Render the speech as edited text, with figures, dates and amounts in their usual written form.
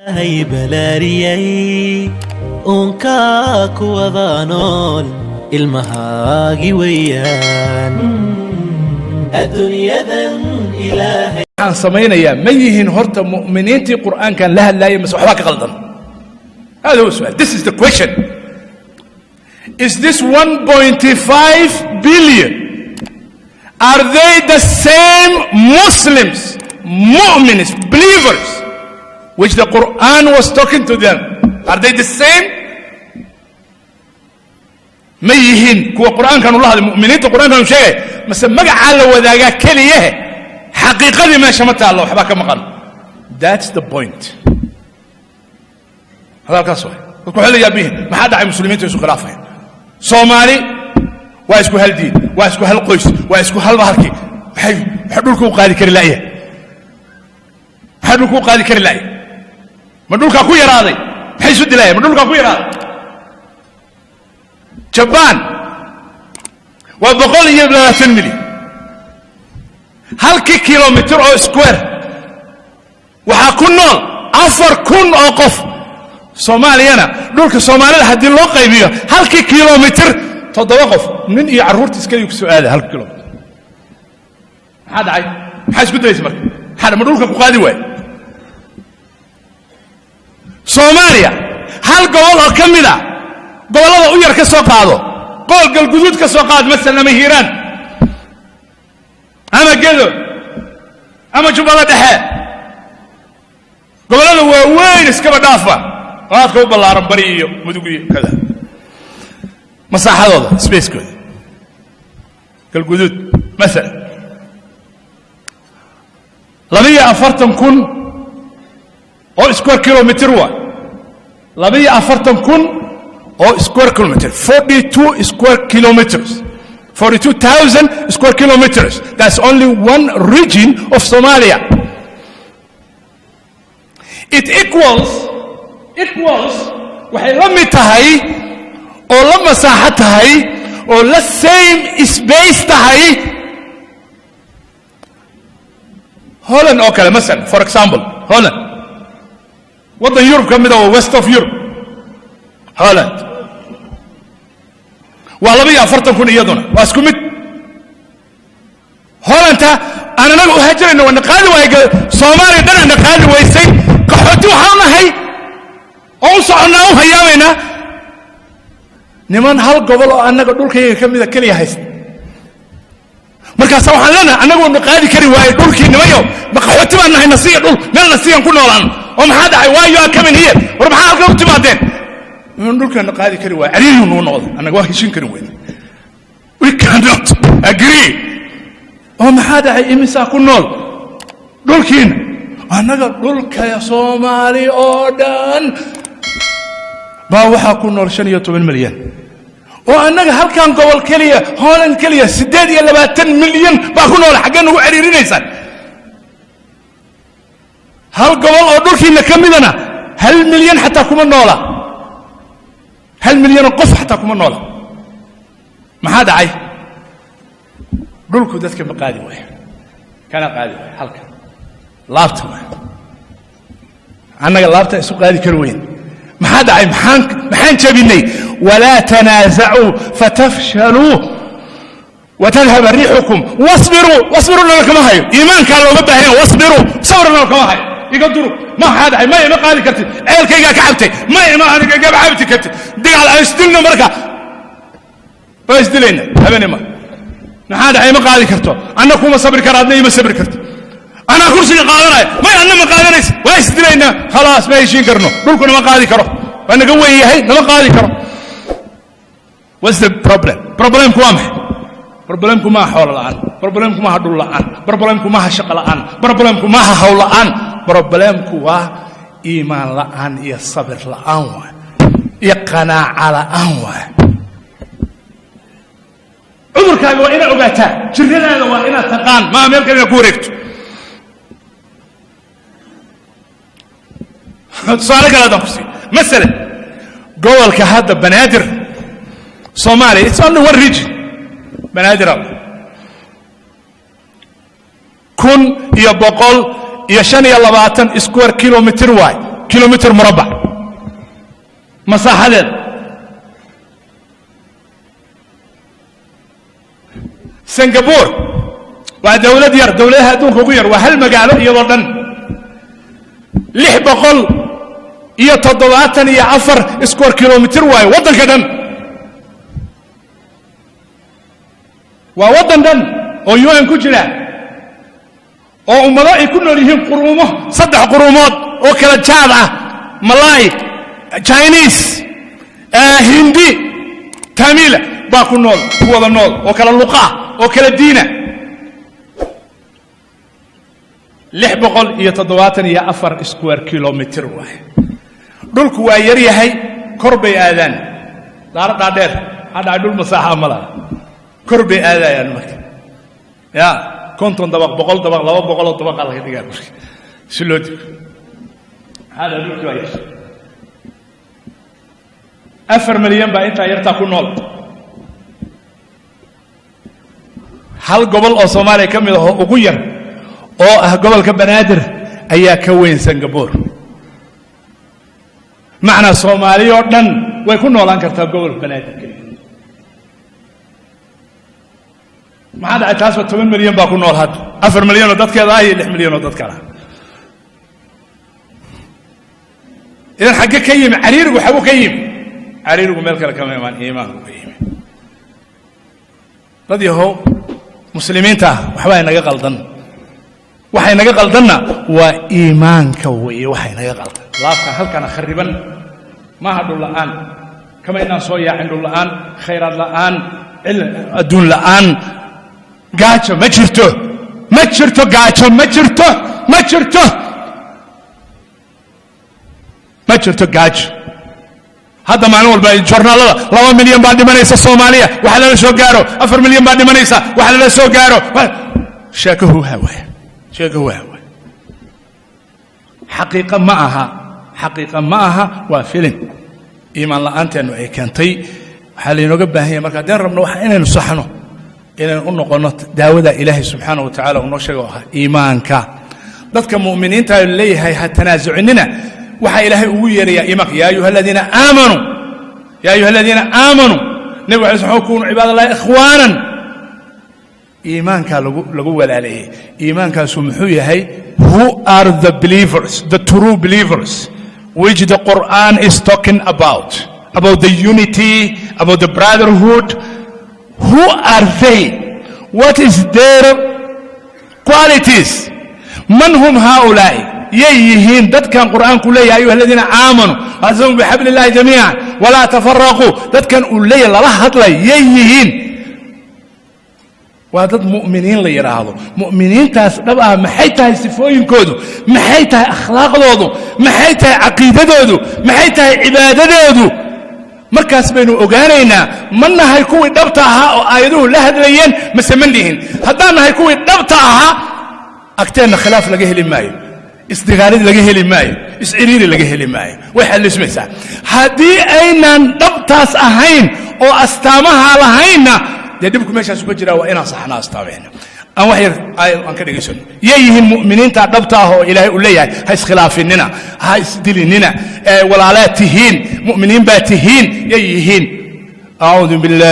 هاي بلاريي أنكا كوضانول المهاجي ويان الدنيا ذن إلهي عن سمينا ما يهين هرت مؤمنين تي قرآن كان لها لا يمس وحباك غلطا. هذا هو السؤال. This is the question. Is this 1.5 billion are they the same Muslims, mu'mins, believers which the Quran was talking to them? Are they the same? ما يهين كوا قرآن كانوا الله المؤمنين تي قرآن كانوا شيء مثلا مقع على وذاقا كليه حقيقة ما شمتها الله وحباك مقال. That's the point. هذا القصوى يقول حلي يابيه ما حد عن المسلمين تيسو خلافهم صومالي واسكو هالدين واسكو هالقيس واسكو هالبهركي حدولكو قادي كري لايه حدولكو قادي كري لايه مدولكا كو يراضي حيث الدلايه مدولكا كو يراضي جبان وبقول يبلا تنملي هالكي كيلومتر او سكوير وحاكونو افر كون او قف soomaaliyana dhulka soomaalida hadii loo qaybiyo halkii kiiloomitir 7 qof nin iyo caruurta iska yuu su'aal hal kiiloomitir maxaa dhacay maxaa isku dayay marka hada ma dhulka ku qaadi waay Soomaaliya hal gobol oo kamida gobolada u yar ka soo qaado qol galguduud ka soo qaad mesela Hiiraan ama Gedo ama Jubbada Dhexe gobolada waaweyn iska badaafa waad ku balaaran bari iyo mudugiyo kada masaaxadooda space kooda galguduud mesela 240,000 oo square kilometer waa 240,000 oo square kilometer 42 square kilometers 42,000 square kilometers. That's only one region of Somalia. It equals waxay la mid tahay oo la masaaxo tahay oo la same space tahay Holland oo kale مثلا for example Holland wadan Europe kamid ah west of Europe Holland waa 240,000 iyaduna waa isku mid Holland ana nagu hajrayna wana qaadi waayay Soomaaliya dhan qaadi waysay qaxooti waxaan nahay oo soconaa u hayaamayna niman hal gobol oo annaga dhulkayga kamida kaliya haysta markaas waxaan leenahay annagu ma qaadi kari waayay dhulkii nimayo ma qaxooti baan nahay nasiya dhul meel nasiyan ku noolaan oo maxaa dhacay waayo coming here war maxaa halka u timaadeen in dhulkan qaadi kari waayay ariinu noo noqdo annaga waa heshin kari weyn we cannot agree oo maxaa dhacay imisa ku nool dhulkiina annaga dhulka Soomaali oo dhan baa waxa ku nool 15 milyan oo annaga halkan gobol kaliya Holland kaliya 28 milyan baa ku nool xaggan ugu ciriirinaysan hal gobol oo dhulkiina kamidana 1 milyan xataa kuma noola 1 milyan qof xataa kuma noola maxaa dhacay dhulku dadka ma qaadi waay kana qaadi waay halkan laabta annaga laabta isu qaadi kar weyn maxaa dhacay maxaan jabinay wala tanaazacu fatafshalu وتذهب ريحكم واصبروا لما كما هي ايمانك لو بباهين واصبروا صبروا لما كما هي يقدروا ما هذا ما قال كرت عيلكيغا كعبتي ما انا قاب عبتي كرت دغال استلنا marka بس دلينا هبني ما هذا ما قال كرتو انا كوما صبر كرادني ما صبر كرت انا كرسي قادناي ما انا ما قادنيس وايش دلينا خلاص ما يشين كرنو دولكنا ما قادي كرو انا قوي هي ما قادي كرو what's the problem كوامح problemku ma xoolo la'aan problemku ma dhul la'aan problemku ma shaqo la'aan problemku ma hawl la'aan problemku waa iimaan la'aan iyo sabir la'aan waa iyo qanaaca la'aan waa cudurkaaga waa inaad ogaataa jirradaada waa inaad taqaan ma meel kale ku wareegto su'aal kale aad ku sii mesela gobolka hadda Banaadir Soomaaliya it's only one region Banaadir kun iyo boqol iyo 25 square kilometer waay كيلومتر مربع مساحة هذا سنغافور ودولة ديار دولة هادون كوغير وهل مقالو يوردن لح بقول iyo 74 square kilometer way wadanka dhan waa wadan dhan oo UN ku jira oo ummado ay ku nool yihiin quruumo saddex quruumood oo kala jaad ah Malay Chinese Hindi Tamil baa ku nool wada nool oo kala luqa oo kala diina 674 square kilometer way dhulku waa yar yahay kor bay aadaan daarada dheer hada dhul masaaxa mala kor bay aadayaan marka ya konton dabaq boqol dabaq 200 dabaq la dhigaa marka si loo digo hada dhulku waa yar 4 milyan baa inta yarta ku nool hal gobol oo Soomaaliya kamid ah ugu yar oo ah gobolka Banaadir ayaa ka weyn Singapore معنى الصومالي أردن ويكون نولان كرتاب قبل بنادم ما هذا أتاس 8 مليون باكون نول هاد 4 مليون ودت كذا هي 6 مليون ودت كذا إذا حق كيم عرير وحبو كيم عرير وملك كمان إيمان وكيم رضي هو مسلمين تا وحباي نجا غلطن وحي نجا غلطنا وإيمان كوي وحي نجا غلطن laafka halkan khariban ma hadu la'aan kama inaan soo yaacin la'aan khayraad la'aan adduun la'aan gaajo ma jirto gaajo ma jirto gaajo hadda maalin walba joornaalada 2 milyan baa dhimanaysa Soomaaliya waxa la soo gaaro 4 milyan baa dhimanaysa waxa la soo gaaro sheekahu hawa حقيقة معها وفيلم إيمان الله أنت أنه كنتي حالي نقبها هي مركز دين ربنا وحنا نصحنه إن قلنا داود إلهي سبحانه وتعالى ونشجعها إيمانك ذاتك مؤمنين تقولي هي هتنازعننا وحي إلهي وير يا إيمانك يا أيها الذين آمنوا نبي عليه الصلاة كونوا عباد الله إخوانا إيمانك لقول عليه إيمانك سمحوه هي who are the believers, the true believers, which the Quran is talking about the unity, about the brotherhood. Who are they? What is their qualities? من هم هؤلاء؟ يهين ذات كان القرآن كله يا أيها الذين آمنوا واعتصموا بحبل الله جميعا ولا تفرقوا ذات كان أولي الله هطلع يهين وهذا مؤمنين اللي يراهضوا مؤمنين تاس ربها محيتها سفوين كودو محيتها أخلاق دودو محيتها عقيدة دودو محيتها عبادة دودو مركز بينو أغانينا منها هيكون دبتها وآيدوه لهدريين مسمن لهن هدانا هيكون دبتها أكترنا خلاف لقيه لماي استغالي لقيه لماي اسعريري لقيه لماي ويحل اسمه هدي أين دبتاس أهين أو أستامها لهينا دبكم ماشي سوق جرا وإنا صحنا استامعنا أنا وحير أنا كده يسون يهين مؤمنين تعبتها إلهي وليه هاي خلافنا هاي دليلنا ولا لا تهين مؤمنين باتهين يهين أعوذ بالله